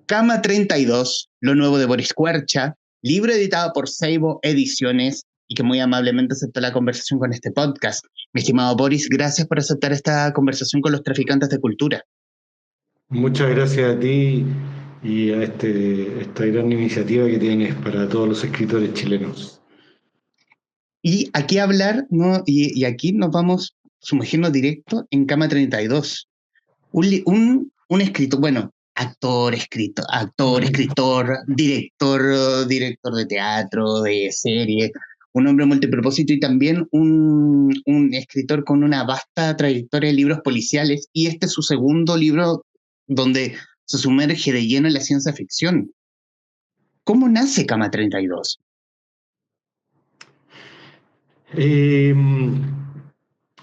Cama 32, lo nuevo de Boris Cuercha, libro editado por Seibo Ediciones y que muy amablemente aceptó la conversación con este podcast. Mi estimado Boris, gracias por aceptar esta conversación con los traficantes de cultura. Muchas gracias a ti y a esta gran iniciativa que tienes para todos los escritores chilenos. Y aquí hablar, ¿no? Y aquí nos vamos sumergiendo directo en Cama 32. Un escritor, bueno, escritor, director de teatro, de serie, un hombre multipropósito y también un escritor con una vasta trayectoria de libros policiales. Y este es su segundo libro donde se sumerge de lleno en la ciencia ficción. ¿Cómo nace Cama 32?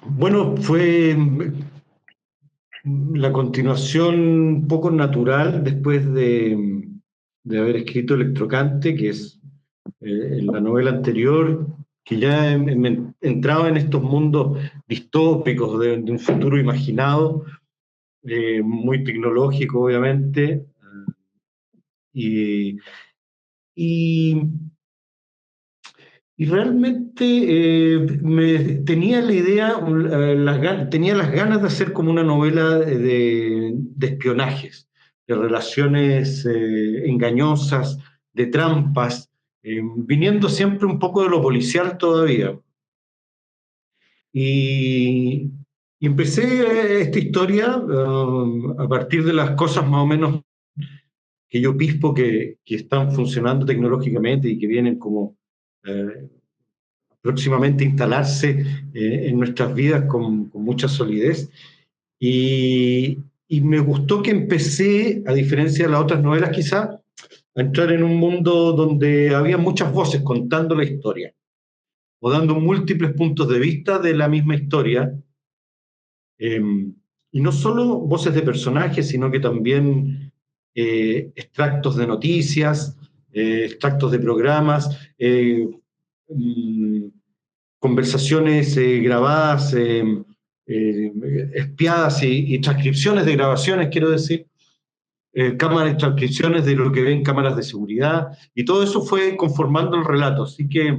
Bueno, fue la continuación un poco natural después de haber escrito Electrocante, que es la novela anterior, que ya entraba en estos mundos distópicos de un futuro imaginado, muy tecnológico, obviamente, y, y, y realmente tenía la idea, tenía las ganas de hacer como una novela de espionajes, de relaciones engañosas, de trampas, viniendo siempre un poco de lo policial todavía. Y, y empecé esta historia a partir de las cosas más o menos que yo pispo que están funcionando tecnológicamente y que vienen como próximamente instalarse en nuestras vidas con mucha solidez. Y me gustó que empecé, a diferencia de las otras novelas quizá, a entrar en un mundo donde había muchas voces contando la historia o dando múltiples puntos de vista de la misma historia. Y no solo voces de personajes, sino que también extractos de noticias, extractos de programas, conversaciones grabadas, espiadas y transcripciones de grabaciones, quiero decir, cámaras de transcripciones de lo que ven cámaras de seguridad, y todo eso fue conformando el relato. Así que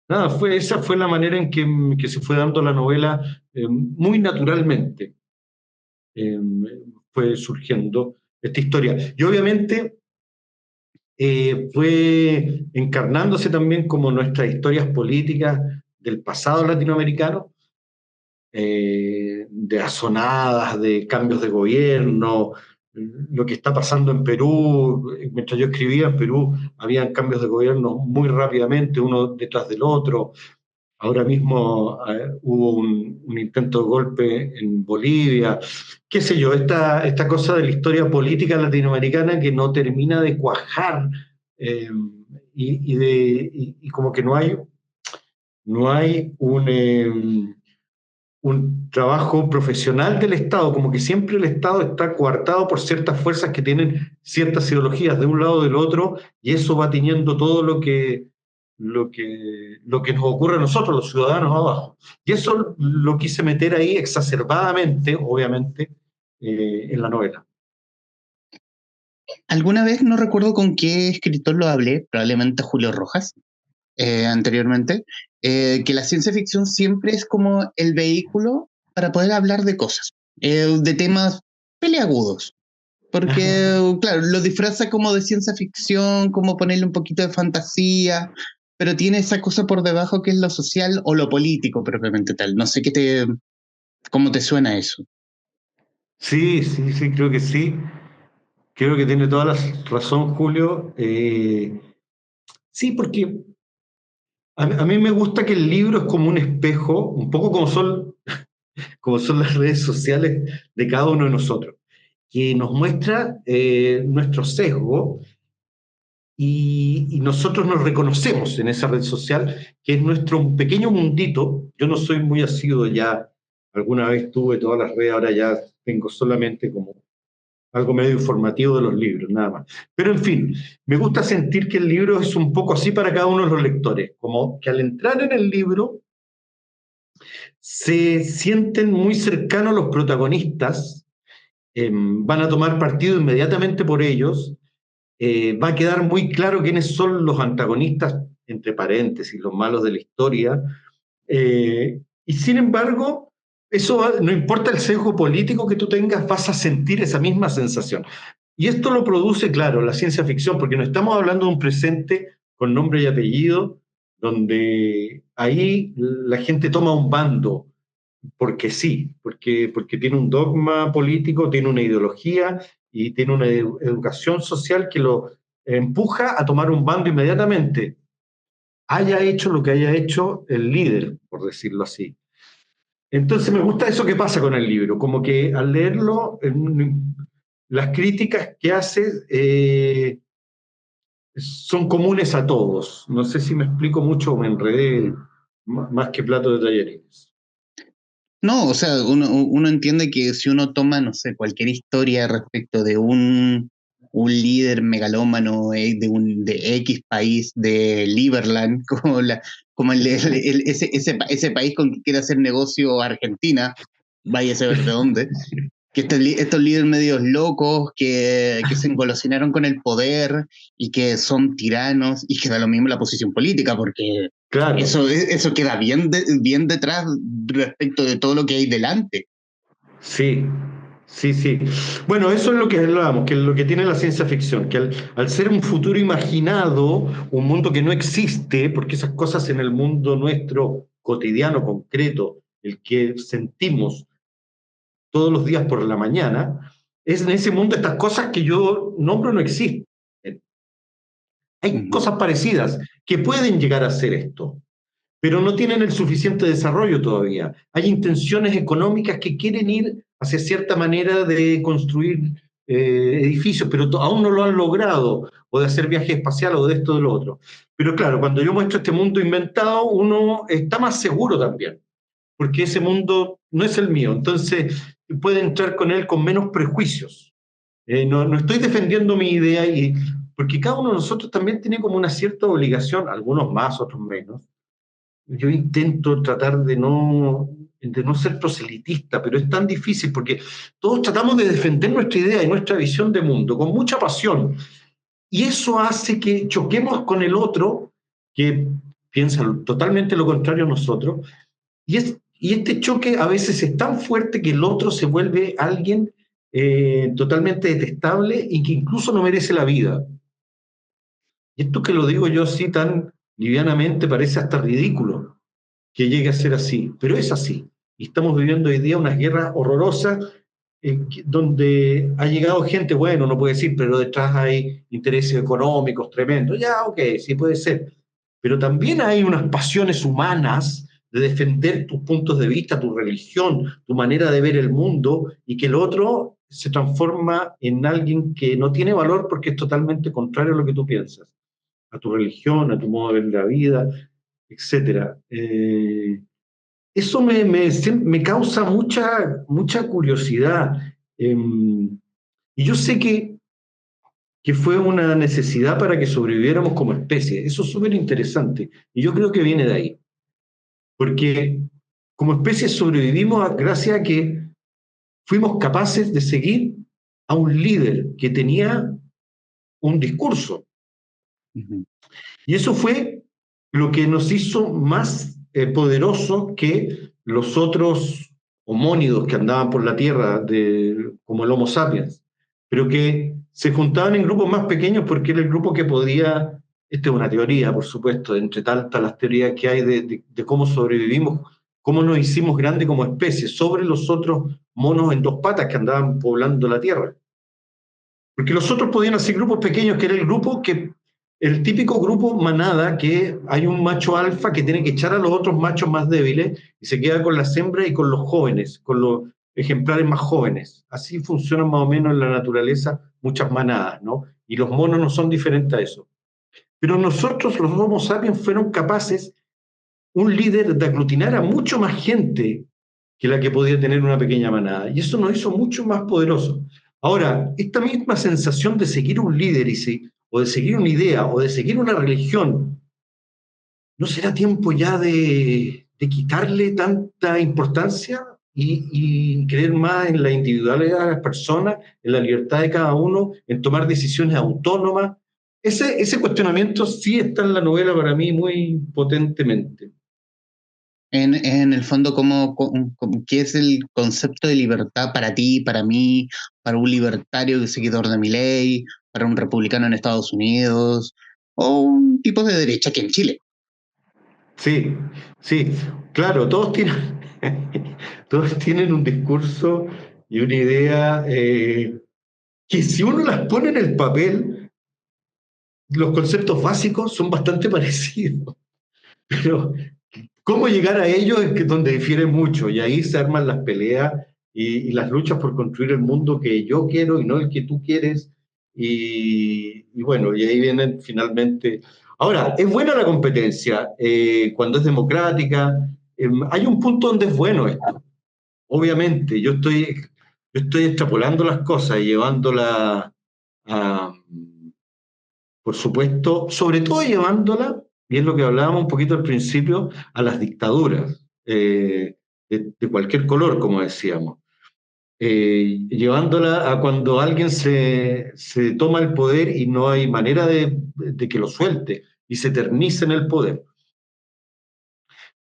nada, esa fue la manera en que se fue dando la novela muy naturalmente. Fue surgiendo esta historia. Y obviamente fue encarnándose también como nuestras historias políticas del pasado latinoamericano, de azonadas, de cambios de gobierno, lo que está pasando en Perú. Mientras yo escribía, en Perú habían cambios de gobierno muy rápidamente, uno detrás del otro. Ahora mismo hubo un intento de golpe en Bolivia. Qué sé yo, esta cosa de la historia política latinoamericana que no termina de cuajar, eh, y como que no hay un trabajo profesional del Estado, como que siempre el Estado está coartado por ciertas fuerzas que tienen ciertas ideologías de un lado o del otro, y eso va tiñendo todo lo que nos ocurre a nosotros, los ciudadanos abajo. Y eso lo quise meter ahí exacerbadamente, obviamente, en la novela. Alguna vez, no recuerdo con qué escritor lo hablé, probablemente Julio Rojas, anteriormente, que la ciencia ficción siempre es como el vehículo para poder hablar de cosas, de temas peleagudos. Porque, claro, lo disfraza como de ciencia ficción, como ponerle un poquito de fantasía, pero tiene esa cosa por debajo que es lo social o lo político propiamente tal. No sé cómo te suena eso. Sí, sí, sí, creo que sí. Creo que tiene toda la razón, Julio. Sí, porque a mí me gusta que el libro es como un espejo, un poco como son las redes sociales de cada uno de nosotros, que nos muestra nuestro sesgo, y nosotros nos reconocemos en esa red social, que es nuestro pequeño mundito. Yo no soy muy asiduo ya, alguna vez tuve todas las redes, ahora ya tengo solamente como algo medio informativo de los libros, nada más. Pero en fin, me gusta sentir que el libro es un poco así para cada uno de los lectores, como que al entrar en el libro se sienten muy cercanos los protagonistas, van a tomar partido inmediatamente por ellos. Va a quedar muy claro quiénes son los antagonistas, entre paréntesis, los malos de la historia. Y sin embargo, no importa el sesgo político que tú tengas, vas a sentir esa misma sensación. Y esto lo produce, claro, la ciencia ficción, porque no estamos hablando de un presente con nombre y apellido, donde ahí la gente toma un bando, porque sí, porque tiene un dogma político, tiene una ideología y tiene una educación social que lo empuja a tomar un bando inmediatamente, haya hecho lo que haya hecho el líder, por decirlo así. Entonces me gusta eso que pasa con el libro, como que al leerlo, las críticas que hace son comunes a todos. No sé si me explico mucho o me enredé más que plato de tallarines. No, o sea, uno entiende que si uno toma, no sé, cualquier historia respecto de un líder megalómano de X país, de Liberland, como ese país con que quiere hacer negocio Argentina, vaya a saber de dónde, que estos líderes medios locos que se engolosinaron con el poder y que son tiranos y que da lo mismo la posición política, porque Claro. eso queda bien detrás respecto de todo lo que hay delante. Sí, sí, sí. Bueno, eso es lo que hablábamos, que es lo que tiene la ciencia ficción, que al ser un futuro imaginado, un mundo que no existe, porque esas cosas en el mundo nuestro cotidiano, concreto, el que sentimos todos los días por la mañana, es en ese mundo estas cosas que yo nombro no existen. Hay cosas parecidas que pueden llegar a ser esto, pero no tienen el suficiente desarrollo todavía. Hay intenciones económicas que quieren ir hacia cierta manera de construir edificios, pero aún no lo han logrado, o de hacer viajes espaciales o de esto o de lo otro. Pero claro, cuando yo muestro este mundo inventado, uno está más seguro también, porque ese mundo no es el mío, entonces puede entrar con él con menos prejuicios. No estoy defendiendo mi idea, porque cada uno de nosotros también tiene como una cierta obligación, algunos más, otros menos. Yo intento tratar de no ser proselitista, pero es tan difícil porque todos tratamos de defender nuestra idea y nuestra visión de mundo con mucha pasión. Y eso hace que choquemos con el otro, que piensa totalmente lo contrario a nosotros. Y este choque a veces es tan fuerte que el otro se vuelve alguien totalmente detestable y que incluso no merece la vida. Y esto que lo digo yo así tan livianamente parece hasta ridículo que llegue a ser así, pero es así. Y estamos viviendo hoy día unas guerras horrorosas donde ha llegado gente, bueno, no puede decir, pero detrás hay intereses económicos tremendos. Ya, ok, sí puede ser. Pero también hay unas pasiones humanas de defender tus puntos de vista, tu religión, tu manera de ver el mundo, y que el otro se transforma en alguien que no tiene valor porque es totalmente contrario a lo que tú piensas, a tu religión, a tu modo de ver la vida, etcétera. Eso me causa mucha curiosidad. Y yo sé que fue una necesidad para que sobreviviéramos como especie. Eso es súper interesante. Y yo creo que viene de ahí. Porque como especie sobrevivimos gracias a que fuimos capaces de seguir a un líder que tenía un discurso. Y eso fue lo que nos hizo más poderosos que los otros homónidos que andaban por la Tierra, como el Homo sapiens, pero que se juntaban en grupos más pequeños porque era el grupo que podía, esta es una teoría, por supuesto, entre tantas las teorías que hay de cómo sobrevivimos, cómo nos hicimos grandes como especie sobre los otros monos en dos patas que andaban poblando la Tierra. Porque los otros podían hacer grupos pequeños, que era el típico grupo manada, que hay un macho alfa que tiene que echar a los otros machos más débiles y se queda con las hembras y con los jóvenes, con los ejemplares más jóvenes. Así funcionan más o menos en la naturaleza muchas manadas, ¿no? Y los monos no son diferentes a eso. Pero nosotros, los Homo sapiens, fueron capaces, un líder, de aglutinar a mucho más gente que la que podía tener una pequeña manada. Y eso nos hizo mucho más poderosos. Ahora, esta misma sensación de seguir un líder o de seguir una idea o de seguir una religión, ¿no será tiempo ya de quitarle tanta importancia? y creer más en la individualidad de las personas, en la libertad de cada uno, en tomar decisiones autónomas. Ese cuestionamiento sí está en la novela para mí muy potentemente. En el fondo, ¿qué es el concepto de libertad para ti, para mí, para un libertario seguidor de Milei, para un republicano en Estados Unidos, o un tipo de derecha aquí en Chile? Sí, sí, claro, todos tienen un discurso y una idea que si uno las pone en el papel, los conceptos básicos son bastante parecidos, pero cómo llegar a ellos es que donde difiere mucho y ahí se arman las peleas y las luchas por construir el mundo que yo quiero y no el que tú quieres y bueno, y ahí vienen finalmente. Ahora, es buena la competencia cuando es democrática, hay un punto donde es bueno esto, obviamente, yo estoy extrapolando las cosas y llevándolas a por supuesto, sobre todo llevándola, y es lo que hablábamos un poquito al principio, a las dictaduras, de cualquier color, como decíamos. Llevándola a cuando alguien se toma el poder y no hay manera de que lo suelte y se eternice en el poder.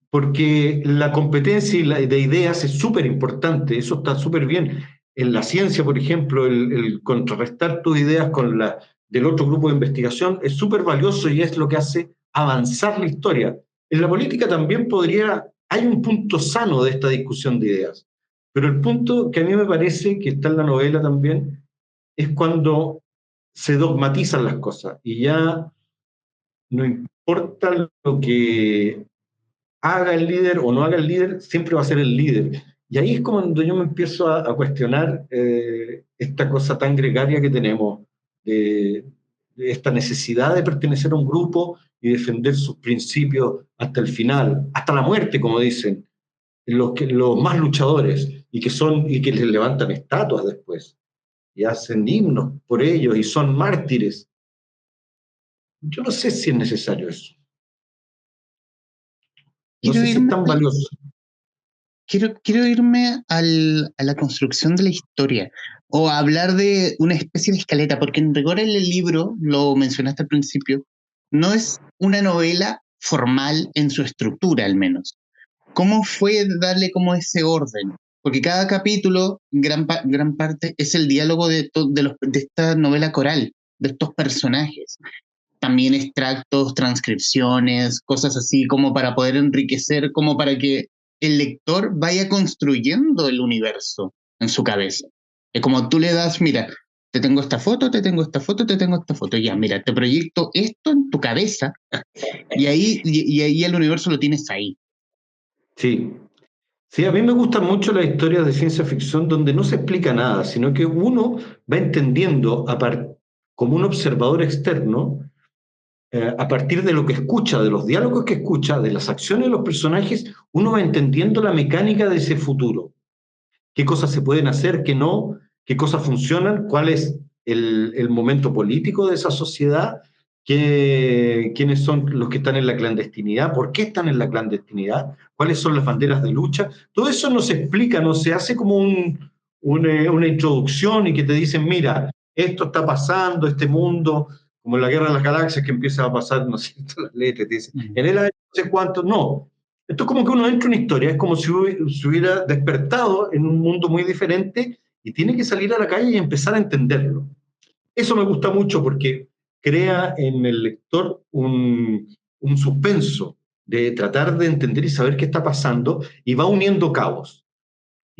Porque la competencia de ideas es súper importante, eso está súper bien. En la ciencia, por ejemplo, el contrarrestar tus ideas con la del otro grupo de investigación es súper valioso y es lo que hace avanzar la historia. En la política también hay un punto sano de esta discusión de ideas, pero el punto que a mí me parece que está en la novela también es cuando se dogmatizan las cosas y ya no importa lo que haga el líder o no haga el líder, siempre va a ser el líder. Y ahí es como cuando yo me empiezo a cuestionar esta cosa tan gregaria que tenemos, de esta necesidad de pertenecer a un grupo y defender sus principios hasta el final, hasta la muerte, como dicen, los más luchadores, y que les levantan estatuas después, y hacen himnos por ellos, y son mártires. Yo no sé si es necesario eso. No Quiero sé si es irme, tan valioso. quiero irme a la construcción de la historia o a hablar de una especie de escaleta, porque en rigor el libro, lo mencionaste al principio, no es una novela formal en su estructura al menos. ¿Cómo fue darle como ese orden? Porque cada capítulo, gran parte, es el diálogo de esta novela coral, de estos personajes. También extractos, transcripciones, cosas así como para poder enriquecer, como para que el lector vaya construyendo el universo en su cabeza. Es como tú le das, mira, te tengo esta foto, te tengo esta foto, te tengo esta foto, ya, mira, te proyecto esto en tu cabeza y ahí el universo lo tienes ahí. Sí, sí, a mí me gustan mucho las historias de ciencia ficción donde no se explica nada, sino que uno va entendiendo como un observador externo, a partir de lo que escucha, de los diálogos que escucha, de las acciones de los personajes, uno va entendiendo la mecánica de ese futuro. Qué cosas se pueden hacer, qué no, qué cosas funcionan, cuál es el momento político de esa sociedad, quiénes son los que están en la clandestinidad, por qué están en la clandestinidad, cuáles son las banderas de lucha. Todo eso no se explica, no se hace como una introducción y que te dicen, mira, esto está pasando, este mundo, como en la Guerra de las Galaxias, que empieza a pasar, ¿no es cierto?, las letras, te dicen, en el año no sé cuánto, no. Esto es como que uno entra en una historia, es como si se hubiera despertado en un mundo muy diferente y tiene que salir a la calle y empezar a entenderlo. Eso me gusta mucho porque crea en el lector un suspenso de tratar de entender y saber qué está pasando y va uniendo cabos.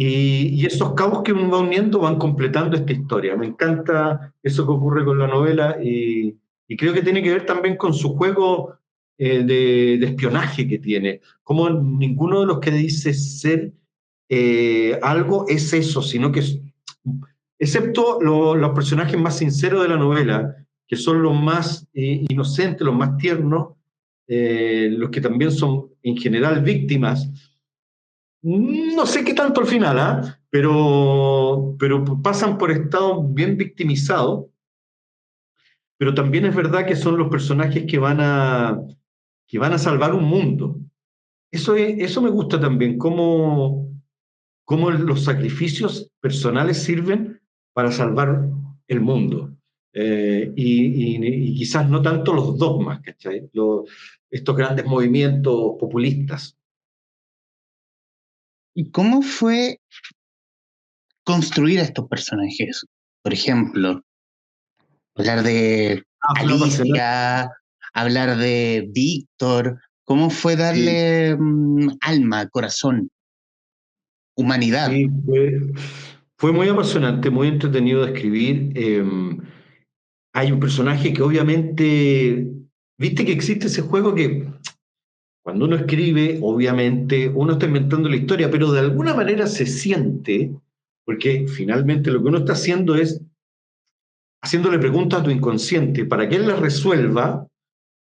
Y esos cabos que uno va uniendo van completando esta historia. Me encanta eso que ocurre con la novela y creo que tiene que ver también con su juego de espionaje que tiene. Como ninguno de los que dice ser algo es eso, sino que es, excepto los personajes más sinceros de la novela, que son los más inocentes, los más tiernos, los que también son en general víctimas. No sé qué tanto al final, ¿ah? Pero pasan por estados bien victimizados, pero también es verdad que son los personajes que van a salvar un mundo. Eso me gusta también, cómo cómo los sacrificios personales sirven para salvar el mundo. Y quizás no tanto los dogmas, ¿cachai? Estos grandes movimientos populistas. ¿Y cómo fue construir a estos personajes? Por ejemplo, hablar de Fue apasionante. Alicia, hablar de Víctor. ¿Cómo fue Sí, darle alma, corazón, humanidad? sí, fue muy apasionante, muy entretenido de escribir. Hay un personaje que obviamente, viste que existe ese juego que cuando uno escribe, obviamente, uno está inventando la historia, pero de alguna manera se siente, porque finalmente lo que uno está haciendo es haciéndole preguntas a tu inconsciente para que él las resuelva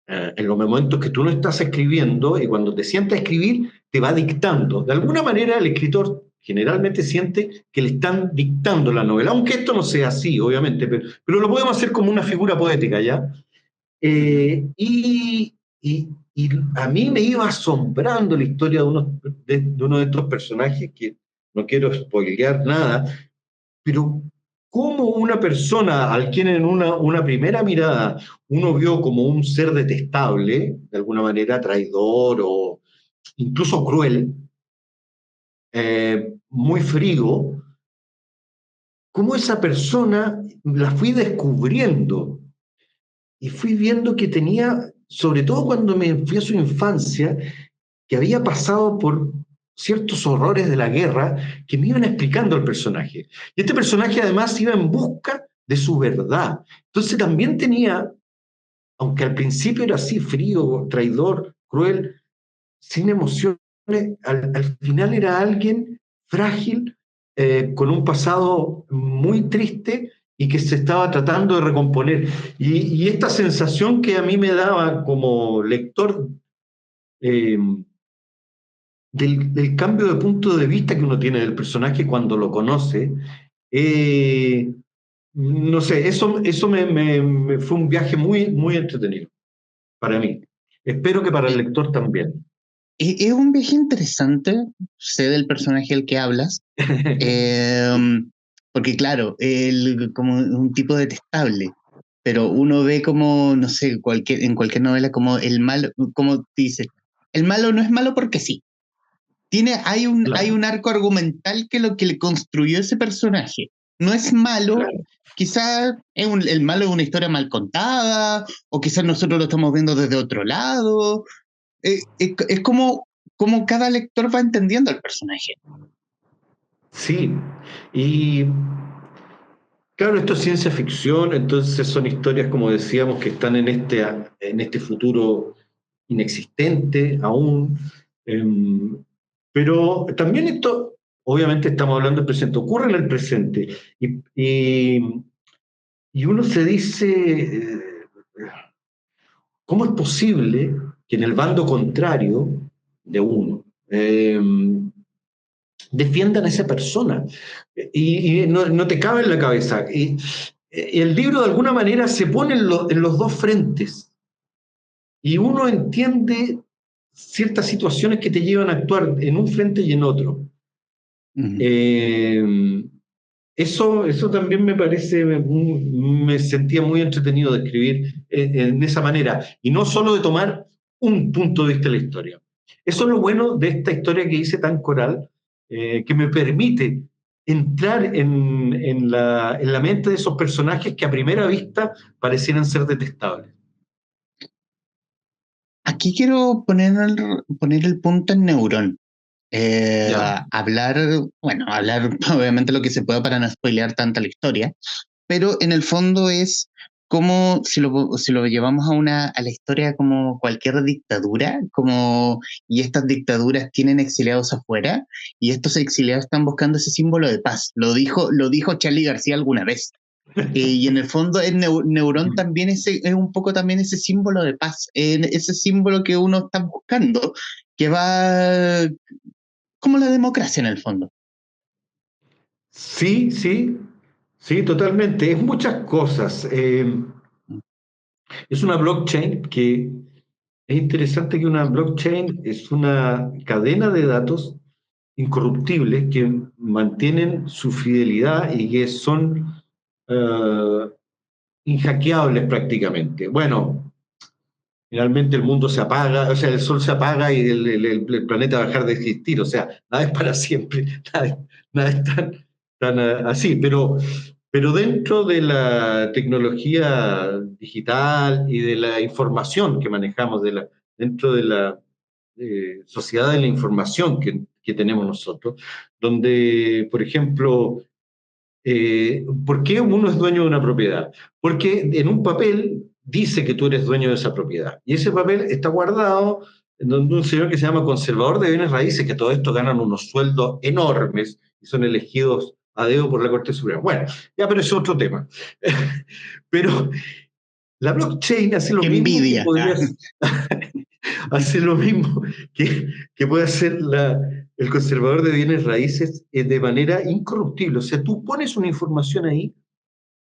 en los momentos que tú no estás escribiendo, y cuando te sientas a escribir, te va dictando. De alguna manera el escritor generalmente siente que le están dictando la novela, aunque esto no sea así, obviamente, pero lo podemos hacer como una figura poética, ¿ya? Y a mí me iba asombrando la historia de uno de estos personajes, que no quiero spoilear nada, pero cómo una persona al quien en una primera mirada uno vio como un ser detestable, de alguna manera traidor o incluso cruel, muy frío, cómo esa persona la fui descubriendo y fui viendo que tenía, sobre todo cuando me fui a su infancia, que había pasado por ciertos horrores de la guerra que me iban explicando el personaje. Y este personaje además iba en busca de su verdad. Entonces también tenía, aunque al principio era así, frío, traidor, cruel, sin emociones, al final era alguien frágil, con un pasado muy triste y que se estaba tratando de recomponer. Y esta sensación que a mí me daba como lector, eh, del cambio de punto de vista que uno tiene del personaje cuando lo conoce, eh, no sé, eso me fue un viaje muy, muy entretenido para mí. Espero que para el Eh, lector también. Es un viaje interesante, sé del personaje del que hablas, eh, porque claro, él como un tipo detestable, pero uno ve como, no sé, en cualquier novela como el malo, como dice, el malo no es malo porque sí. Hay Claro, un arco argumental que lo que le construyó ese personaje. No es malo, claro. quizás el malo es una historia mal contada, o quizás nosotros lo estamos viendo desde otro lado. Es como cada lector va entendiendo al personaje. Sí, y claro, esto es ciencia ficción, entonces son historias, como decíamos, que están en este futuro inexistente aún. em, pero también esto, obviamente estamos hablando del presente, ocurre en el presente. Y uno se dice, ¿cómo es posible que en el bando contrario de uno defiendan a esa persona? Y no te cabe en la cabeza. Y el libro de alguna manera se pone en los dos frentes y uno entiende ciertas situaciones que te llevan a actuar en un frente y en otro. Ujú. Eh, eso también me parece, me sentía muy entretenido de escribir en esa manera, y no solo de tomar un punto de vista de la historia. Eso es lo bueno de esta historia que hice tan coral, que me permite entrar en la mente de esos personajes que a primera vista parecieran ser detestables. Aquí quiero poner el punto en Neurón. ¿Ya? Hablar, bueno, hablar obviamente lo que se pueda para no spoilear tanta la historia, pero en el fondo es como si lo llevamos a la historia como cualquier dictadura, y estas dictaduras tienen exiliados afuera, y estos exiliados están buscando ese símbolo de paz. Lo dijo Charlie García alguna vez. Y en el fondo el Neurón también es un poco también ese símbolo de paz, ese símbolo que uno está buscando, que va como la democracia en el fondo. Sí, sí, sí, totalmente. Es muchas cosas. Es una blockchain que es interesante, que una blockchain es una cadena de datos incorruptibles que mantienen su fidelidad y que son inhackeables prácticamente. Bueno, finalmente el mundo se apaga, o sea, el sol se apaga y el planeta va a dejar de existir, o sea, nada es para siempre, nada es tan así, pero dentro de la tecnología digital y de la información que manejamos, dentro de la sociedad de la información que tenemos nosotros, donde, por ejemplo, ¿por qué uno es dueño de una propiedad? Porque en un papel dice que tú eres dueño de esa propiedad. Y ese papel está guardado en donde un señor que se llama conservador de bienes raíces, que todo esto ganan unos sueldos enormes y son elegidos a dedo por la Corte Suprema. Bueno, ya, pero es otro tema. Pero la blockchain hace lo ¡Qué mismo que envidia! podría hacer lo mismo que puede hacer el conservador de bienes raíces de manera incorruptible. O sea, tú pones una información ahí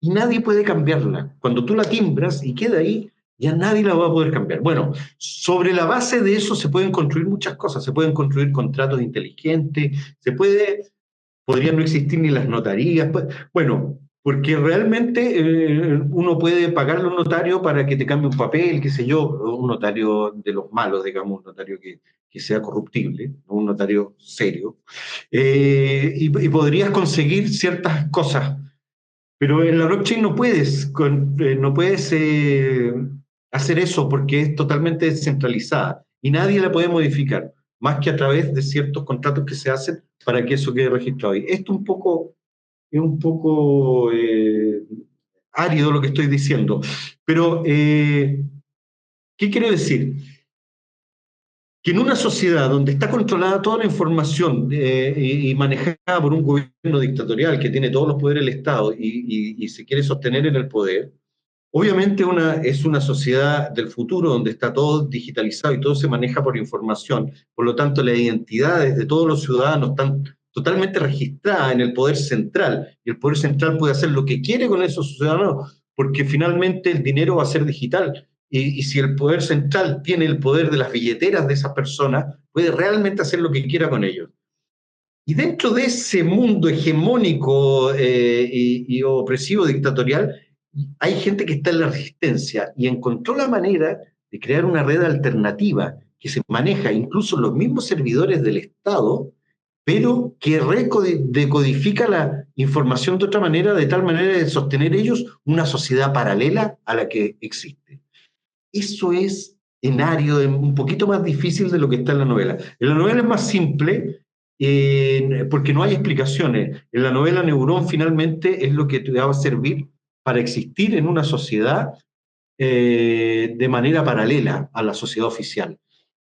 y nadie puede cambiarla. Cuando tú la timbras y queda ahí, ya nadie la va a poder cambiar. Bueno, sobre la base de eso se pueden construir muchas cosas. Se pueden construir contratos inteligentes, podrían no existir ni las notarías. Bueno, porque realmente uno puede pagarle a un notario para que te cambie un papel, qué sé yo, un notario de los malos, digamos, un notario que sea corruptible, ¿no? Un notario serio, y podrías conseguir ciertas cosas, pero en la blockchain no puedes hacer eso porque es totalmente descentralizada y nadie la puede modificar, más que a través de ciertos contratos que se hacen para que eso quede registrado. Y esto es un poco árido lo que estoy diciendo, pero ¿qué quiero decir? Que en una sociedad donde está controlada toda la información y manejada por un gobierno dictatorial que tiene todos los poderes del Estado y se quiere sostener en el poder, obviamente es una sociedad del futuro donde está todo digitalizado y todo se maneja por información. Por lo tanto, las identidades de todos los ciudadanos están totalmente registradas en el poder central. Y el poder central puede hacer lo que quiere con esos ciudadanos porque finalmente el dinero va a ser digital. Y si el poder central tiene el poder de las billeteras de esas personas, puede realmente hacer lo que quiera con ellos. Y dentro de ese mundo hegemónico y opresivo dictatorial, hay gente que está en la resistencia y encontró la manera de crear una red alternativa que se maneja incluso en los mismos servidores del Estado, pero que decodifica la información de otra manera, de tal manera de sostener ellos una sociedad paralela a la que existe. Eso es escenario un poquito más difícil de lo que está en la novela. En la novela es más simple porque no hay explicaciones. En la novela Neurón finalmente es lo que te va a servir para existir en una sociedad de manera paralela a la sociedad oficial.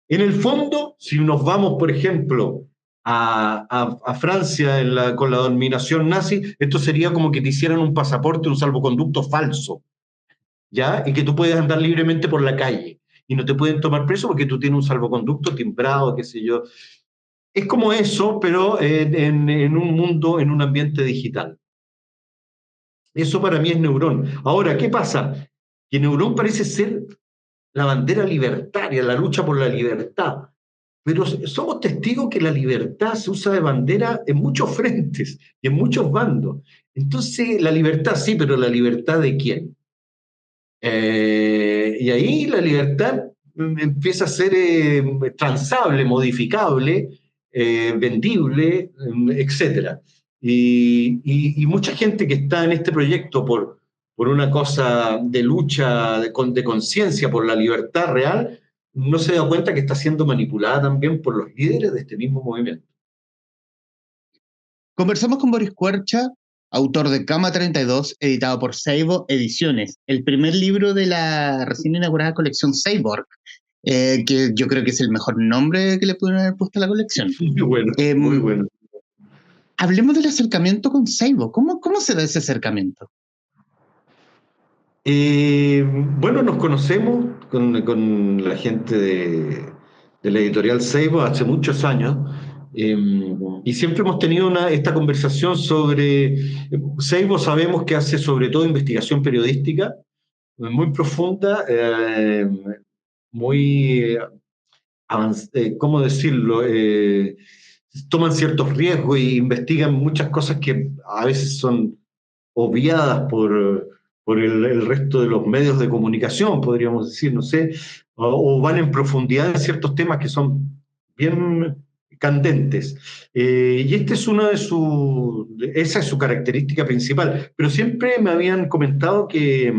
En el fondo, si nos vamos, por ejemplo, a Francia con la dominación nazi, esto sería como que te hicieran un pasaporte, un salvoconducto falso, ¿ya? Y que tú puedes andar libremente por la calle y no te pueden tomar preso porque tú tienes un salvoconducto timbrado, qué sé yo. Es como eso, pero en un mundo, en un ambiente digital. Eso para mí es Neurón. Ahora, ¿qué pasa? Que Neurón parece ser la bandera libertaria, la lucha por la libertad. Pero somos testigos que la libertad se usa de bandera en muchos frentes y en muchos bandos. Entonces, la libertad sí, pero ¿la libertad de quién? Y ahí la libertad empieza a ser transable, modificable, vendible, etc. Y mucha gente que está en este proyecto por una cosa de lucha, de conciencia por la libertad real, no se da cuenta que está siendo manipulada también por los líderes de este mismo movimiento. Conversamos con Boris Cuercha, autor de Cama 32, editado por Seibo Ediciones, el primer libro de la recién inaugurada colección Cyborg, que yo creo que es el mejor nombre que le pudieron haber puesto a la colección. Muy bueno, muy bueno. Hablemos del acercamiento con Seibo. ¿Cómo se da ese acercamiento? Bueno, nos conocemos con la gente de la editorial Seibo hace muchos años y siempre hemos tenido esta conversación sobre. Seibo sabemos que hace sobre todo investigación periodística muy profunda, muy, ¿cómo decirlo? toman ciertos riesgos e investigan muchas cosas que a veces son obviadas por el resto de los medios de comunicación, podríamos decir, no sé, o van en profundidad en ciertos temas que son bien candentes. Y este es esa es su característica principal, pero siempre me habían comentado que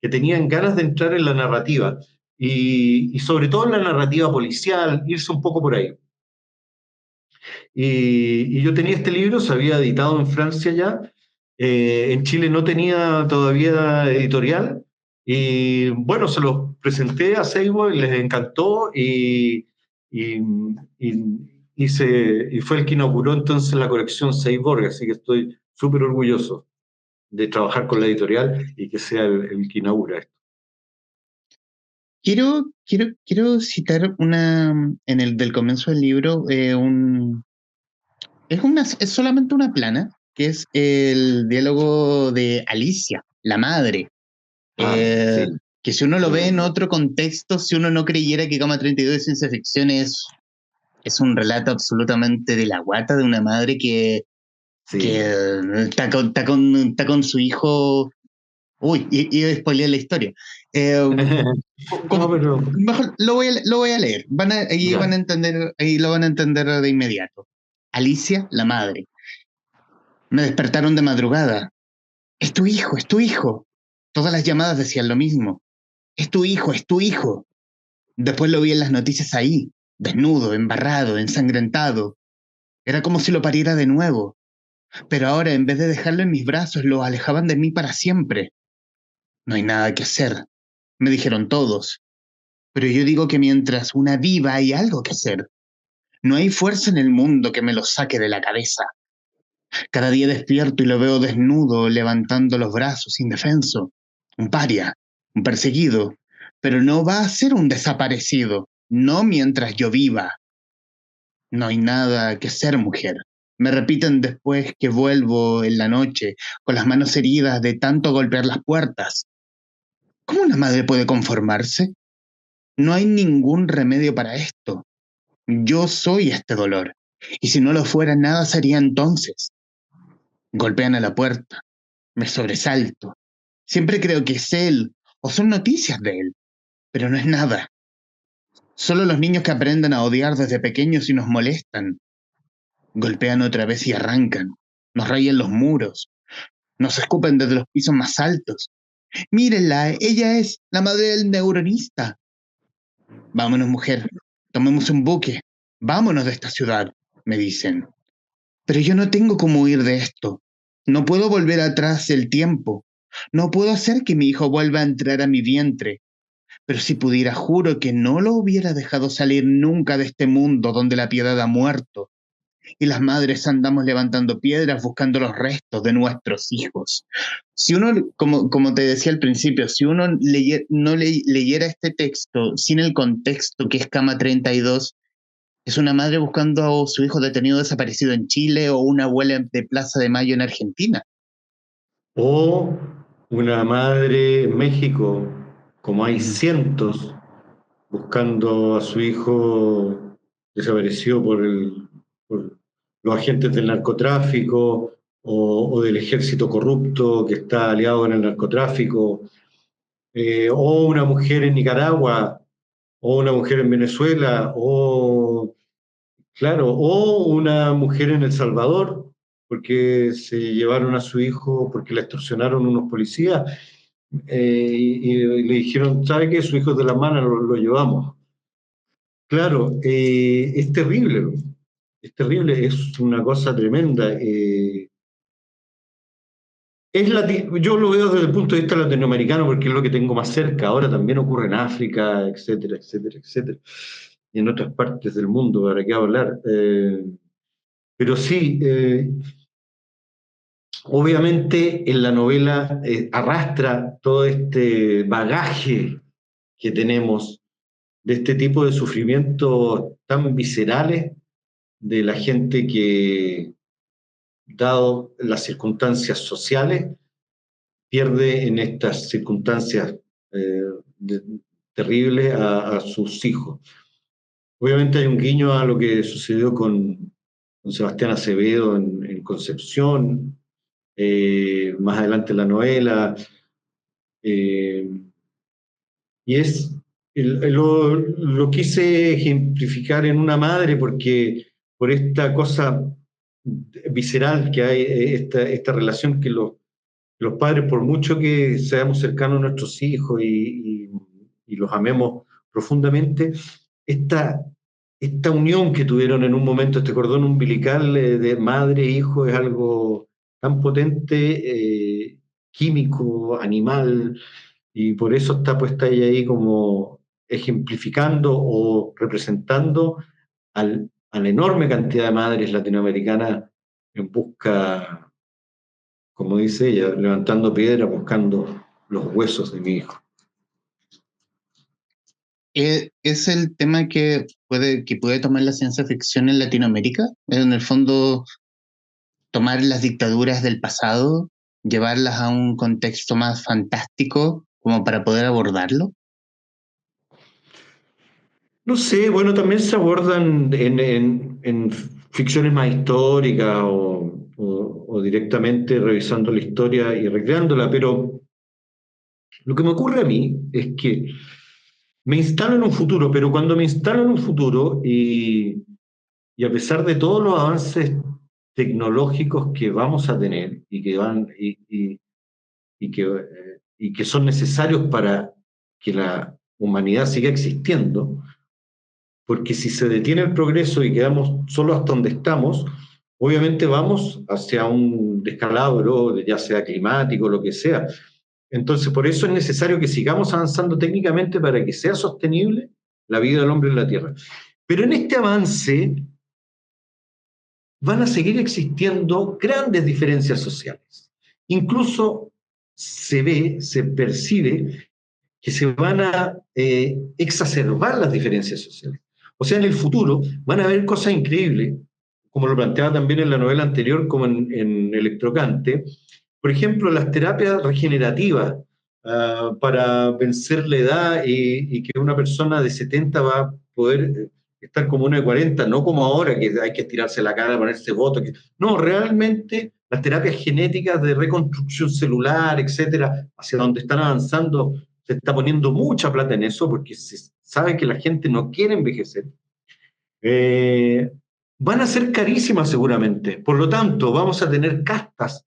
tenían ganas de entrar en la narrativa, y sobre todo en la narrativa policial, irse un poco por ahí. Y yo tenía este libro, se había editado en Francia ya, en Chile no tenía todavía editorial, y bueno, se los presenté a Seibo y les encantó, y, y fue el que inauguró entonces la colección Seiborg, así que estoy súper orgulloso de trabajar con la editorial y que sea el que inaugura esto. Quiero citar en el del comienzo del libro, es solamente una plana, que es el diálogo de Alicia, la madre, Ah, eh, sí. que si uno lo ve en Tremendo. otro contexto, si uno no creyera que Cama 32 de ciencia ficción es un relato absolutamente de la guata de una madre que Sí. está con su hijo. Uy, y spoileé la historia. Eh, No, pero Mejor lo voy a leer. Ahí ya. van a entender, ahí lo van a entender de inmediato. Alicia, la madre. Me despertaron de madrugada. Es tu hijo, es tu hijo. Todas las llamadas decían lo mismo. Es tu hijo, es tu hijo. Después lo vi en las noticias ahí, desnudo, embarrado, ensangrentado. Era como si lo pariera de nuevo. Pero ahora, en vez de dejarlo en mis brazos, lo alejaban de mí para siempre. No hay nada que hacer, me dijeron todos. Pero yo digo que mientras una viva hay algo que hacer. No hay fuerza en el mundo que me lo saque de la cabeza. Cada día despierto y lo veo desnudo, levantando los brazos, indefenso. Un paria, un perseguido. Pero no va a ser un desaparecido. No mientras yo viva. No hay nada que ser, mujer. Me repiten después que vuelvo en la noche, con las manos heridas de tanto golpear las puertas. ¿Cómo una madre puede conformarse? No hay ningún remedio para esto. Yo soy este dolor. Y si no lo fuera, nada sería entonces. Golpean a la puerta. Me sobresalto. Siempre creo que es él, o son noticias de él, pero no es nada. Solo los niños que aprenden a odiar desde pequeños y nos molestan. Golpean otra vez y arrancan. Nos rayan los muros. Nos escupen desde los pisos más altos. Mírenla, ella es la madre del neuronista. Vámonos, mujer. Tomemos un buque. Vámonos de esta ciudad, me dicen. Pero yo no tengo cómo huir de esto. No puedo volver atrás el tiempo. No puedo hacer que mi hijo vuelva a entrar a mi vientre. Pero si pudiera, juro que no lo hubiera dejado salir nunca de este mundo donde la piedad ha muerto y las madres andamos levantando piedras buscando los restos de nuestros hijos. Si uno, como te decía al principio, si uno leyera este texto sin el contexto que es Cama 32, es una madre buscando a su hijo detenido desaparecido en Chile o una abuela de Plaza de Mayo en Argentina. O una madre en México, como hay Ujú. cientos, buscando a su hijo desaparecido por los agentes del narcotráfico, o del ejército corrupto que está aliado con el narcotráfico, o una mujer en Nicaragua, o una mujer en Venezuela, o claro, o una mujer en El Salvador, porque se llevaron a su hijo, porque la extorsionaron unos policías, y le dijeron, ¿sabe qué? Su hijo es de la mano, lo llevamos. Claro, es terrible, es una cosa tremenda. Yo lo veo desde el punto de vista latinoamericano porque es lo que tengo más cerca. Ahora también ocurre en África, etcétera, etcétera, etcétera. Y en otras partes del mundo, ¿para qué hablar? Pero sí, obviamente en la novela arrastra todo este bagaje que tenemos de este tipo de sufrimientos tan viscerales de la gente que, dado las circunstancias sociales, pierde en estas circunstancias eh, de- terribles a sus hijos. Obviamente hay un guiño a lo que sucedió con con Sebastián Acevedo en Concepción, más adelante la novela, eh, y lo quise ejemplificar en una madre porque por esta cosa visceral que hay, esta relación que los padres, por mucho que seamos cercanos a nuestros hijos y los amemos profundamente, esta, esta unión que tuvieron en un momento, este cordón umbilical de madre e hijo, es algo tan potente, químico, animal, y por eso está puesta ella ahí como ejemplificando o representando a la enorme cantidad de madres latinoamericanas en busca, como dice ella, levantando piedra, buscando los huesos de mi hijo. Es el tema que puede tomar la ciencia ficción en Latinoamérica, en el fondo tomar las dictaduras del pasado, llevarlas a un contexto más fantástico como para poder abordarlo. No sé, bueno, también se abordan en ficciones más históricas o directamente revisando la historia y recreándola, pero lo que me ocurre a mí es que me instalo en un futuro, pero cuando me instalo en un futuro y a pesar de todos los avances tecnológicos que vamos a tener y que son necesarios para que la humanidad siga existiendo, porque si se detiene el progreso y quedamos solo hasta donde estamos, obviamente vamos hacia un descalabro, ya sea climático, lo que sea. Entonces, por eso es necesario que sigamos avanzando técnicamente para que sea sostenible la vida del hombre en la Tierra. Pero en este avance van a seguir existiendo grandes diferencias sociales. Incluso se ve, se percibe que se van a exacerbar las diferencias sociales. O sea, en el futuro van a haber cosas increíbles, como lo planteaba también en la novela anterior, como en Electrocante. Por ejemplo, las terapias regenerativas para vencer la edad y que una persona de 70 va a poder estar como una de 40, no como ahora que hay que estirarse la cara, ponerse votos. No, realmente las terapias genéticas de reconstrucción celular, etcétera, hacia donde están avanzando, se está poniendo mucha plata en eso porque se sabe que la gente no quiere envejecer. Van a ser carísimas seguramente. Por lo tanto, vamos a tener castas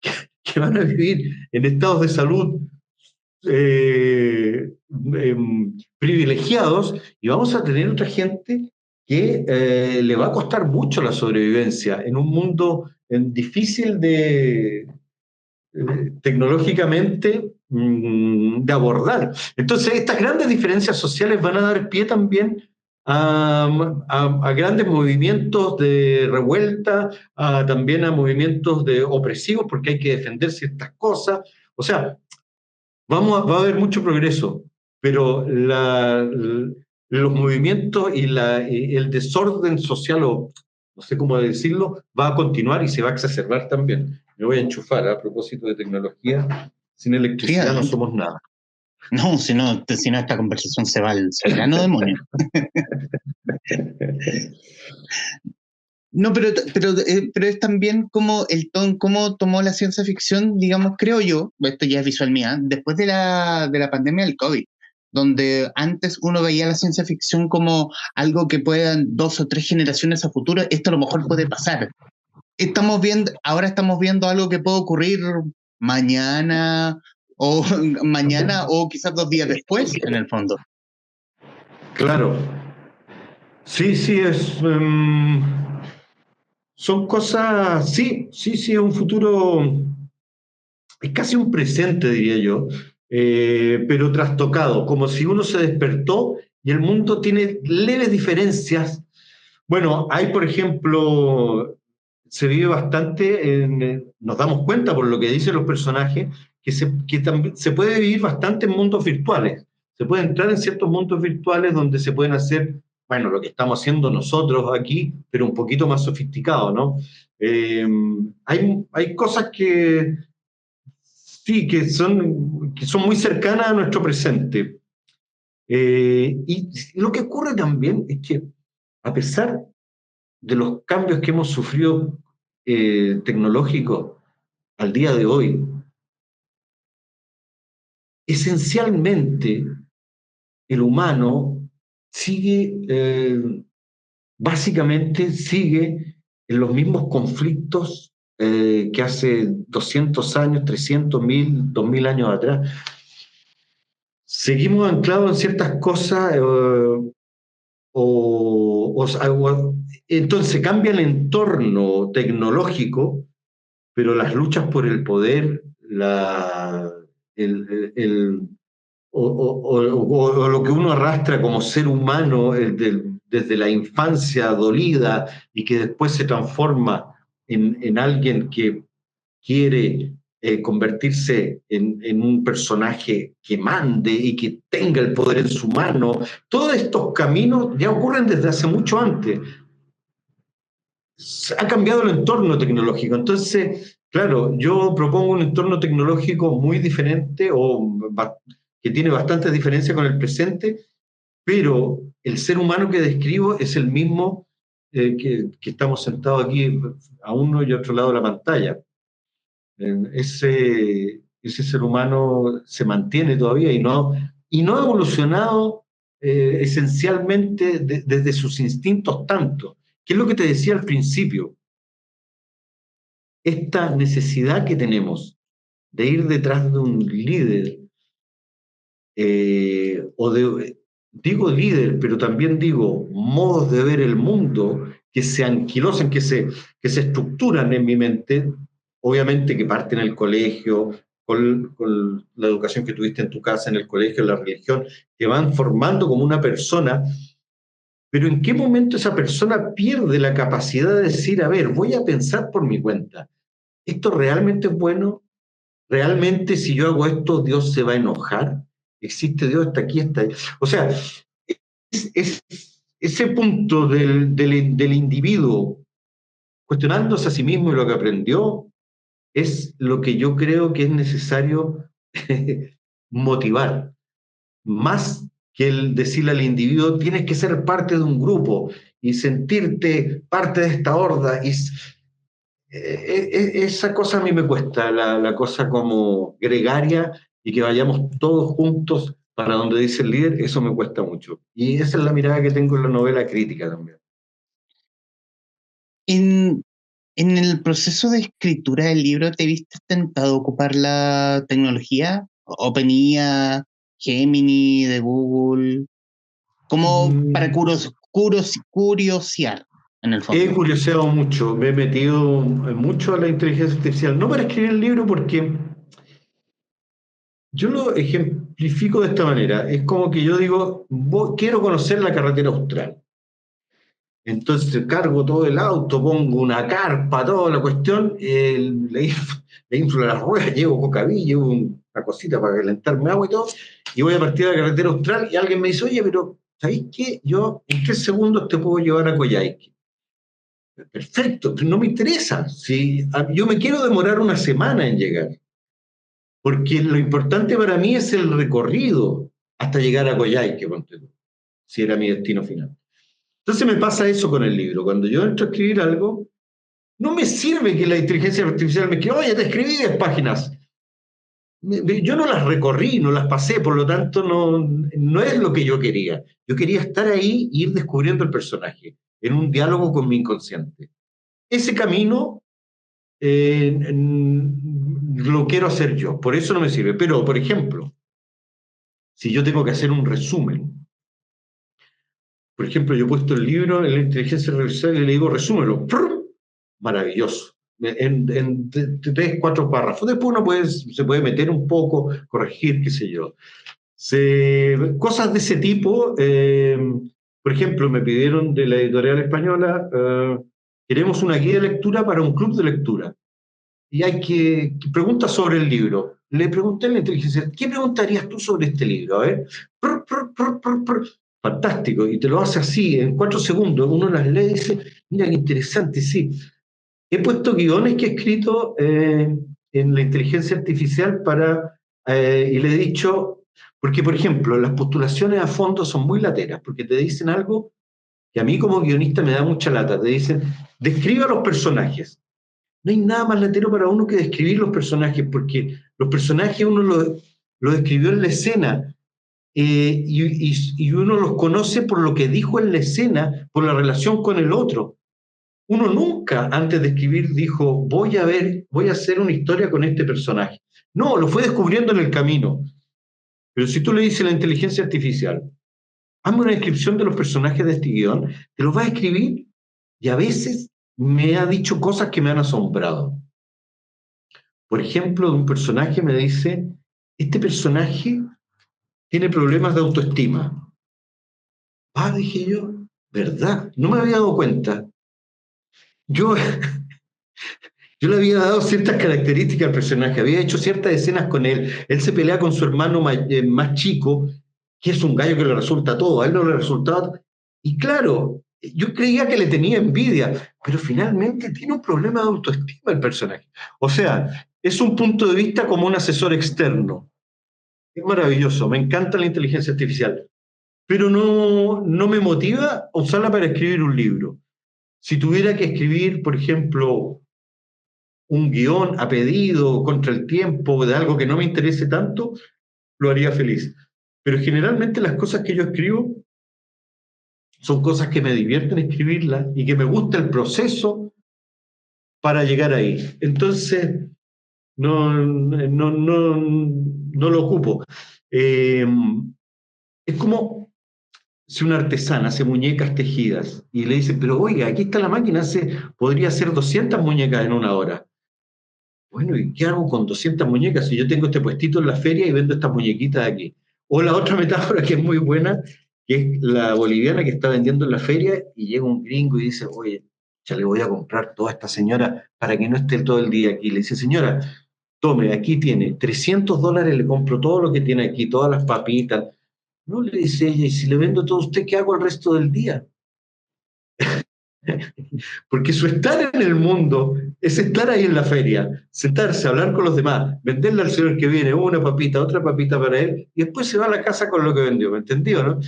que van a vivir en estados de salud privilegiados y vamos a tener otra gente que le va a costar mucho la sobrevivencia en un mundo difícil tecnológicamente de abordar. Entonces, estas grandes diferencias sociales van a dar pie también a grandes movimientos de revuelta, también a movimientos de opresivos, porque hay que defender ciertas cosas. O sea, va a haber mucho progreso, pero los movimientos y el desorden social, o no sé cómo decirlo, va a continuar y se va a exacerbar también. Me voy a enchufar a propósito de tecnología. Sin Sí, electricidad no somos nada. no, si no, esta conversación se va al soberano demonio. No, pero es también como cómo tomó la ciencia ficción, digamos, creo yo, esto ya es visual mía, después de la pandemia del COVID, donde antes uno veía la ciencia ficción como algo que puedan 2 o 3 generaciones a futuro, esto a lo mejor puede pasar. Ahora estamos viendo algo que puede ocurrir mañana o mañana o quizás 2 días después, en el fondo. Claro. Sí, sí, son cosas, sí, sí, sí, es un futuro, es casi un presente, diría yo, pero trastocado, como si uno se despertó y el mundo tiene leves diferencias. Bueno, hay, por ejemplo, se vive bastante, nos damos cuenta por lo que dicen los personajes, que también se puede vivir bastante en mundos virtuales. Se puede entrar en ciertos mundos virtuales donde se pueden hacer, bueno, lo que estamos haciendo nosotros aquí, pero un poquito más sofisticado, ¿no? Hay cosas que sí, que son muy cercanas a nuestro presente. Y lo que ocurre también es que, a pesar de los cambios que hemos sufrido tecnológicos al día de hoy, esencialmente el humano sigue, básicamente sigue en los mismos conflictos que hace 200 años, 300, 1000, 2000 años atrás. Seguimos anclados en ciertas cosas, entonces cambia el entorno tecnológico, pero las luchas por el poder, el, o lo que uno arrastra como ser humano desde la infancia dolida y que después se transforma en alguien que quiere convertirse en un personaje que mande y que tenga el poder en su mano. Todos estos caminos ya ocurren desde hace mucho antes. Ha cambiado el entorno tecnológico. Entonces, claro, yo propongo un entorno tecnológico muy diferente que tiene bastantes diferencias con el presente, pero el ser humano que describo es el mismo que estamos sentados aquí a uno y otro lado de la pantalla. Ese ser humano se mantiene todavía y no ha evolucionado esencialmente desde sus instintos tanto, que es lo que te decía al principio, esta necesidad que tenemos de ir detrás de un líder, digo líder, pero también digo modos de ver el mundo que se anquilosan, que se estructuran en mi mente, obviamente que parten en el colegio, con la educación que tuviste en tu casa, en el colegio, en la religión, que van formando como una persona, pero ¿en qué momento esa persona pierde la capacidad de decir, a ver, voy a pensar por mi cuenta, ¿esto realmente es bueno? ¿Realmente si yo hago esto, Dios se va a enojar? ¿Existe Dios? ¿Está aquí? ¿Está ahí? O sea, es ese punto del individuo cuestionándose a sí mismo y lo que aprendió es lo que yo creo que es necesario motivar. Más que el decirle al individuo, tienes que ser parte de un grupo y sentirte parte de esta horda. Esa cosa a mí me cuesta, la cosa como gregaria y que vayamos todos juntos para donde dice el líder, eso me cuesta mucho. Y esa es la mirada que tengo en la novela crítica también. En, en el proceso de escritura del libro, ¿te viste tentado a ocupar la tecnología? OpenIA, Gemini de Google, como para curiosear, en el He fondo. curioseado mucho, me he metido mucho a la inteligencia artificial, no para escribir el libro porque yo lo ejemplifico de esta manera, es como que yo digo, quiero conocer la carretera austral. Entonces cargo todo el auto, pongo una carpa, toda la cuestión, le inflo las ruedas, llevo cocaví, llevo una cosita para calentarme agua y todo, y voy a partir de la carretera austral y alguien me dice, oye, pero ¿sabéis qué? Yo en 3 segundos te puedo llevar a Coyhaique. Perfecto, pero no me interesa. Si yo me quiero demorar una semana en llegar, porque lo importante para mí es el recorrido hasta llegar a Coyhaique, si era mi destino final. Entonces me pasa eso con el libro. Cuando yo entro a escribir algo, no me sirve que la inteligencia artificial me escriba, oye, te escribí 10 páginas. Yo no las recorrí, no las pasé, por lo tanto no es lo que yo quería. Yo quería estar ahí e ir descubriendo el personaje en un diálogo con mi inconsciente. Ese camino lo quiero hacer yo, por eso no me sirve. Pero, por ejemplo, si yo tengo que hacer un resumen, por ejemplo, yo he puesto el libro en la inteligencia artificial y le digo, resúmelo. ¡Prum! Maravilloso. En 3, 4 párrafos. Después se puede meter un poco, corregir, qué sé yo. Cosas de ese tipo. Por ejemplo, me pidieron de la editorial española, queremos una guía de lectura para un club de lectura. Y hay que preguntas sobre el libro. Le pregunté a la inteligencia, ¿qué preguntarías tú sobre este libro? A ver, fantástico, y te lo hace así, en 4 segundos. Uno las lee y dice, mira qué interesante, sí. He puesto guiones que he escrito en la inteligencia artificial y le he dicho, porque por ejemplo, las postulaciones a fondo son muy lateras, porque te dicen algo que a mí como guionista me da mucha lata. Te dicen, describa los personajes. No hay nada más latero para uno que describir los personajes, porque los personajes uno los describió en la escena, y uno los conoce por lo que dijo en la escena, por la relación con el otro. Uno nunca antes de escribir dijo, voy a hacer una historia con este personaje. No, lo fue descubriendo en el camino. Pero si tú le dices a la inteligencia artificial, hazme una descripción de los personajes de este guión, te los va a escribir y a veces me ha dicho cosas que me han asombrado. Por ejemplo, de un personaje me dice, este personaje tiene problemas de autoestima. Ah, dije yo, ¿verdad? No me había dado cuenta. Yo, yo le había dado ciertas características al personaje, había hecho ciertas escenas con él. Él se pelea con su hermano más chico, que es un gallo que le resulta todo, a él no le resultaba. Y claro, yo creía que le tenía envidia, pero finalmente tiene un problema de autoestima el personaje. O sea, es un punto de vista como un asesor externo. Es maravilloso, me encanta la inteligencia artificial, pero no me motiva a usarla para escribir un libro. Si tuviera que escribir, por ejemplo, un guión a pedido, contra el tiempo, de algo que no me interese tanto, lo haría feliz. Pero generalmente las cosas que yo escribo son cosas que me divierten escribirlas y que me gusta el proceso para llegar ahí. Entonces, no lo ocupo. Es como si una artesana hace muñecas tejidas y le dice, pero oiga, aquí está la máquina, podría hacer 200 muñecas en una hora. Bueno, ¿y qué hago con 200 muñecas si yo tengo este puestito en la feria y vendo estas muñequitas aquí? O la otra metáfora que es muy buena, que es la boliviana que está vendiendo en la feria y llega un gringo y dice, oye, ya le voy a comprar toda esta señora para que no esté todo el día aquí. Le dice, señora, tome, aquí tiene $300, le compro todo lo que tiene aquí, todas las papitas. No, le dice ella, y si le vendo todo a usted, ¿qué hago el resto del día? Porque su estar en el mundo es estar ahí en la feria, sentarse, hablar con los demás, venderle al señor que viene una papita, otra papita para él, y después se va a la casa con lo que vendió, ¿me entendió, no?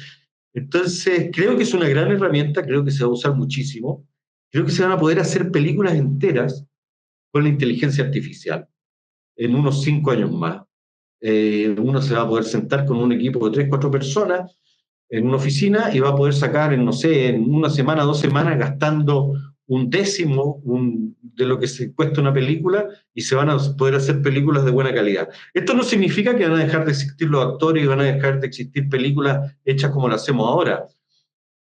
Entonces, creo que es una gran herramienta, creo que se va a usar muchísimo, creo que se van a poder hacer películas enteras con la inteligencia artificial en unos 5 años más. Uno se va a poder sentar con un equipo de 3, 4 personas en una oficina y va a poder sacar en, no sé, en una semana, 2 semanas, gastando un décimo de lo que se cuesta una película y se van a poder hacer películas de buena calidad. Esto no significa que van a dejar de existir los actores y van a dejar de existir películas hechas como las hacemos ahora,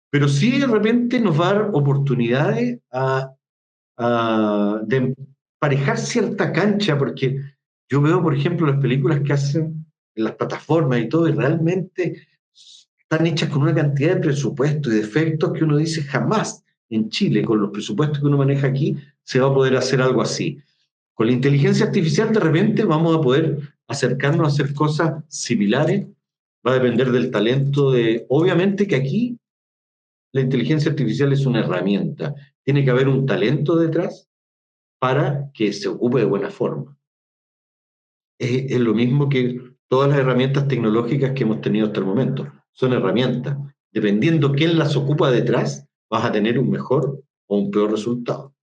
pero sí de repente nos va a dar oportunidades de emparejar cierta cancha, porque yo veo, por ejemplo, las películas que hacen en las plataformas y todo, y realmente están hechas con una cantidad de presupuesto y de efectos que uno dice jamás en Chile, con los presupuestos que uno maneja aquí, se va a poder hacer algo así. Con la inteligencia artificial, de repente, vamos a poder acercarnos a hacer cosas similares. Va a depender del talento de... Obviamente que aquí la inteligencia artificial es una herramienta. Tiene que haber un talento detrás para que se ocupe de buena forma. Es lo mismo que todas las herramientas tecnológicas que hemos tenido hasta el momento. Son herramientas. Dependiendo quién las ocupa detrás, vas a tener un mejor o un peor resultado.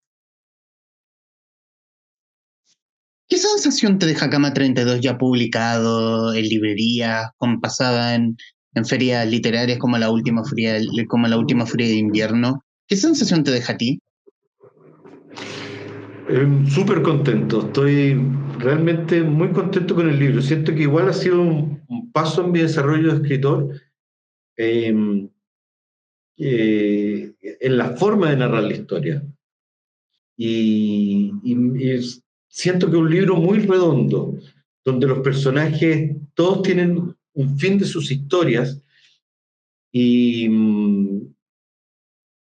¿Qué sensación te deja Cama 32 ya publicado en librerías, pasada en ferias literarias como la última feria de invierno? ¿Qué sensación te deja a ti? Súper contento, estoy realmente muy contento con el libro. Siento que igual ha sido un paso en mi desarrollo de escritor, eh, en la forma de narrar la historia. Y siento que es un libro muy redondo, donde los personajes todos tienen un fin de sus historias y,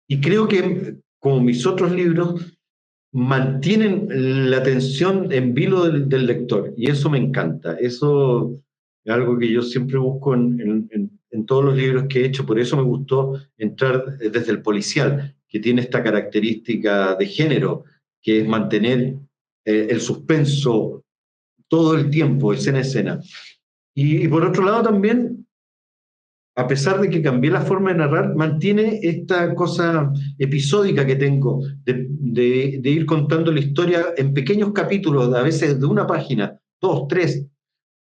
y creo que, como mis otros libros, mantienen la atención en vilo del lector y eso me encanta. Eso es algo que yo siempre busco en todos los libros que he hecho. Por eso me gustó entrar desde el policial, que tiene esta característica de género, que es mantener el suspenso todo el tiempo, escena a escena. Y por otro lado también a pesar de que cambié la forma de narrar, mantiene esta cosa episódica que tengo de ir contando la historia en pequeños capítulos, a veces de una página, 2, 3,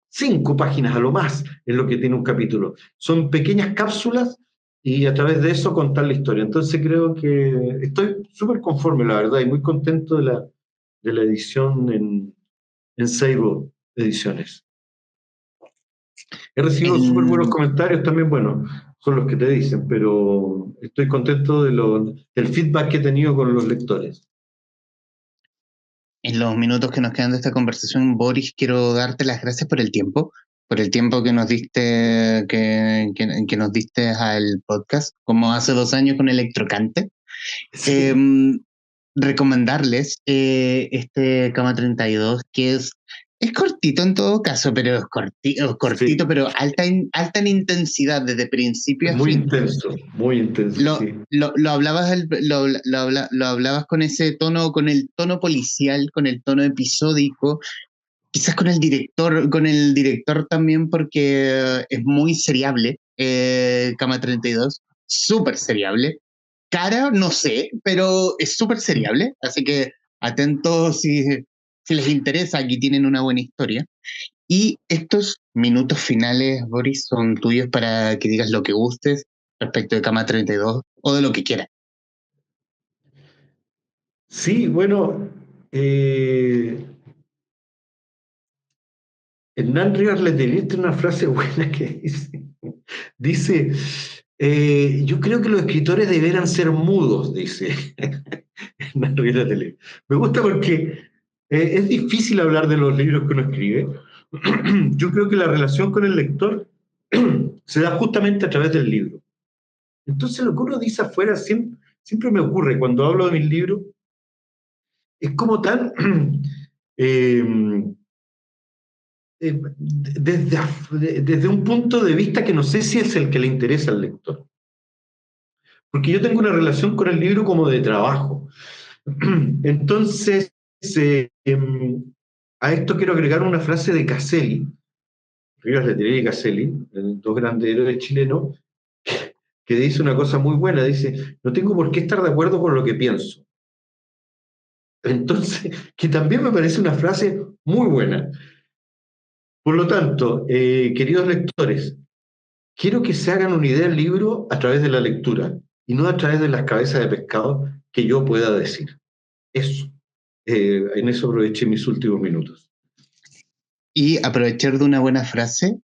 5 páginas a lo más es lo que tiene un capítulo. Son pequeñas cápsulas y a través de eso contar la historia. Entonces creo que estoy súper conforme, la verdad, y muy contento de la edición en Seibo Ediciones. He recibido súper buenos comentarios también, bueno, son los que te dicen, pero estoy contento del feedback que he tenido con los lectores. En los minutos que nos quedan de esta conversación, Boris, quiero darte las gracias por el tiempo que nos diste, que nos diste al podcast, como hace 2 años con Electrocante. Sí. Recomendarles este Cama 32, que es cortito en todo caso, pero es cortito, Sí. pero alta en intensidad desde principio Es a muy fin. intenso, sí. Lo hablabas, lo hablabas con ese tono, con el tono policial, con el tono episódico, quizás con el director también, porque es muy seriable, Cama 32, súper seriable. Cara, no sé, pero es súper seriable, así que atentos si les interesa, aquí tienen una buena historia. Y estos minutos finales, Boris, son tuyos para que digas lo que gustes respecto de Cama 32 o de lo que quieras. Sí, bueno, Hernán Rivas Letelier tiene una frase buena que dice, yo creo que los escritores deberán ser mudos, dice Hernán Rivas Letelier. Me gusta porque es difícil hablar de los libros que uno escribe. Yo creo que la relación con el lector se da justamente a través del libro. Entonces lo que uno dice afuera siempre me ocurre cuando hablo de mis libros, es como tan... eh, desde un punto de vista que no sé si es el que le interesa al lector. Porque yo tengo una relación con el libro como de trabajo. Entonces, a esto quiero agregar una frase de Caselli, Rivas Letelier y Caselli, dos grandes héroes chilenos, que dice una cosa muy buena, dice, no tengo por qué estar de acuerdo con lo que pienso. Entonces, que también me parece una frase muy buena. Por lo tanto, queridos lectores, quiero que se hagan una idea del libro a través de la lectura y no a través de las cabezas de pescado que yo pueda decir. Eso. En eso aproveché mis últimos minutos. Y aprovechar de una buena frase,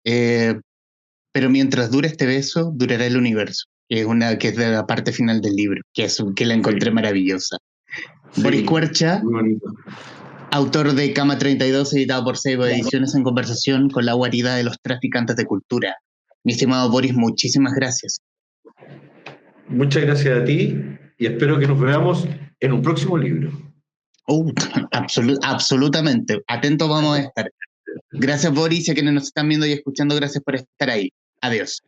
pero mientras dure este beso, durará el universo, que es de la parte final del libro, que la encontré maravillosa. Sí, Boris Cuercha, muy bonito. autor de Cama 32, editado por Seibo Ediciones, en conversación con la guarida de los traficantes de cultura. Mi estimado Boris, muchísimas gracias. Muchas gracias a ti y espero que nos veamos en un próximo libro. Absolutamente. Atentos vamos a estar. Gracias, Boris, y a quienes nos están viendo y escuchando, gracias por estar ahí. Adiós.